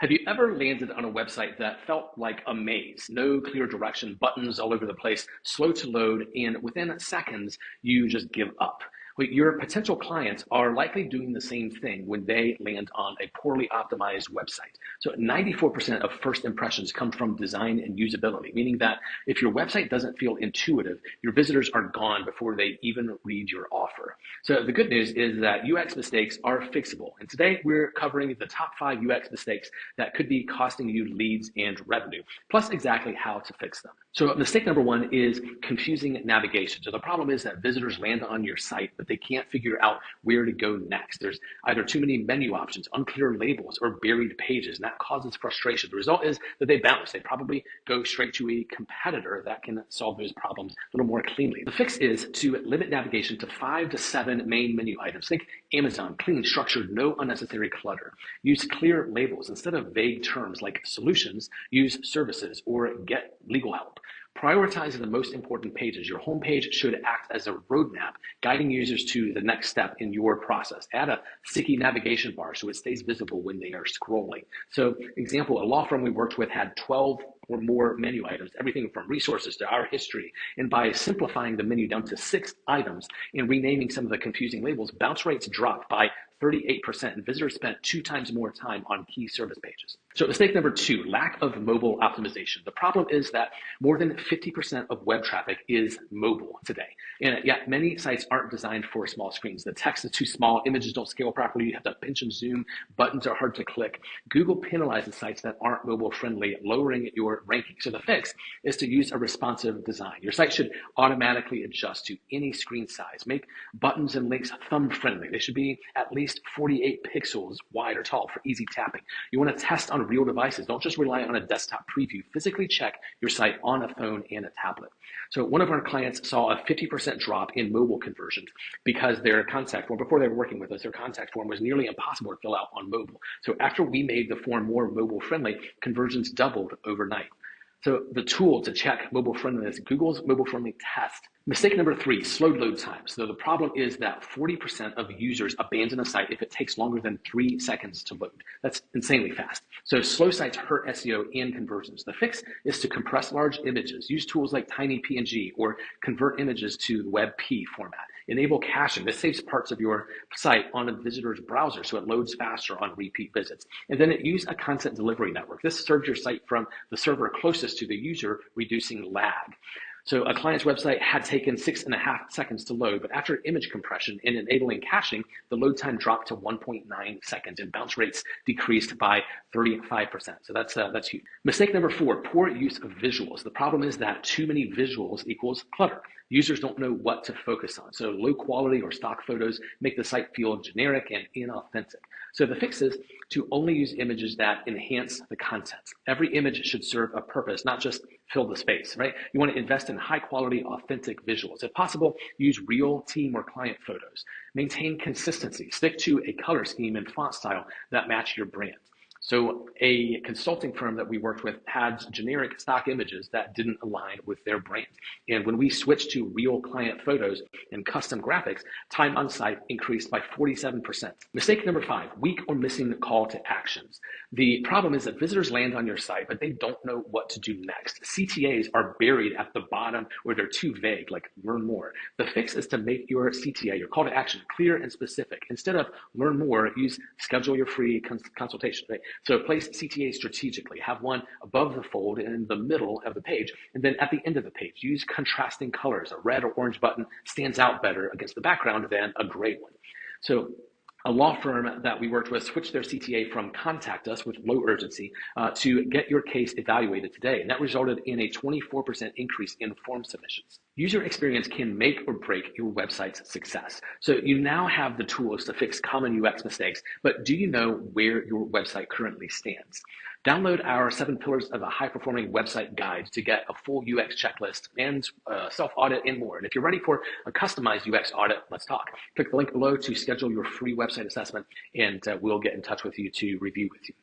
Have you ever landed on a website that felt like a maze? No clear direction, buttons all over the place, slow to load, and within seconds, you just give up. Well, your potential clients are likely doing the same thing when they land on a poorly optimized website. So 94% of first impressions come from design and usability, meaning that if your website doesn't feel intuitive, your visitors are gone before they even read your offer. So the good news is that UX mistakes are fixable. And today we're covering the top 5 UX mistakes that could be costing you leads and revenue, plus exactly how to fix them. So mistake number one is confusing navigation. So the problem is that visitors land on your site, but they can't figure out where to go next. There's either too many menu options, unclear labels, or buried pages, and that causes frustration. The result is that they bounce. They probably go straight to a competitor that can solve those problems a little more cleanly. The fix is to limit navigation to 5 to 7 main menu items. Think Amazon, clean, structured, no unnecessary clutter. Use clear labels instead of vague terms like solutions. Use services or get legal help. Prioritize the most important pages. Your homepage should act as a roadmap, guiding users to the next step in your process. Add a sticky navigation bar so it stays visible when they are scrolling. So, example, a law firm we worked with had 12 or more menu items, everything from resources to our history. And by simplifying the menu down to 6 items and renaming some of the confusing labels, bounce rates dropped by 38%, and visitors spent 2 times more time on key service pages. So mistake number two, lack of mobile optimization. The problem is that more than 50% of web traffic is mobile today. And yet many sites aren't designed for small screens. The text is too small, images don't scale properly, you have to pinch and zoom, buttons are hard to click. Google penalizes sites that aren't mobile friendly, lowering your ranking. So the fix is to use a responsive design. Your site should automatically adjust to any screen size. Make buttons and links thumb friendly. They should be at least 48 pixels wide or tall for easy tapping. You want to test on real devices. Don't just rely on a desktop preview. Physically check your site on a phone and a tablet. So one of our clients saw a 50% drop in mobile conversions because their contact form, before they were working with us, their contact form was nearly impossible to fill out on mobile. So after we made the form more mobile friendly, conversions doubled overnight. So the tool to check mobile friendliness, Google's mobile friendly test. Mistake number three, slow load times. So the problem is that 40% of users abandon a site if it takes longer than 3 seconds to load. That's insanely fast. So slow sites hurt SEO and conversions. The fix is to compress large images. Use tools like TinyPNG or convert images to WebP format. Enable caching. This saves parts of your site on a visitor's browser so it loads faster on repeat visits. And then use a content delivery network. This serves your site from the server closest to the user, reducing lag. So a client's website had taken 6.5 seconds to load, but after image compression and enabling caching, the load time dropped to 1.9 seconds and bounce rates decreased by 35%. So that's huge. Mistake number four, poor use of visuals. The problem is that too many visuals equals clutter. Users don't know what to focus on. So low quality or stock photos make the site feel generic and inauthentic. So the fix is to only use images that enhance the content. Every image should serve a purpose, not just fill the space, right? You want to invest in high quality, authentic visuals. If possible, use real team or client photos. Maintain consistency. Stick to a color scheme and font style that match your brand. So a consulting firm that we worked with had generic stock images that didn't align with their brand. And when we switched to real client photos and custom graphics, time on site increased by 47%. Mistake number five, weak or missing call to actions. The problem is that visitors land on your site, but they don't know what to do next. CTAs are buried at the bottom or they're too vague, like learn more. The fix is to make your CTA, your call to action, clear and specific. Instead of learn more, use schedule your free consultation, right? So place CTA strategically. Have one above the fold and in the middle of the page, and then at the end of the page. Use contrasting colors. A red or orange button stands out better against the background than a gray one. So a law firm that we worked with switched their CTA from contact us with low urgency to get your case evaluated today. And that resulted in a 24% increase in form submissions. User experience can make or break your website's success. So you now have the tools to fix common UX mistakes, but do you know where your website currently stands? Download our 7 Pillars of a High-Performing Website guide to get a full UX checklist and self-audit and more. And if you're ready for a customized UX audit, let's talk. Click the link below to schedule your free website assessment, and we'll get in touch with you to review with you.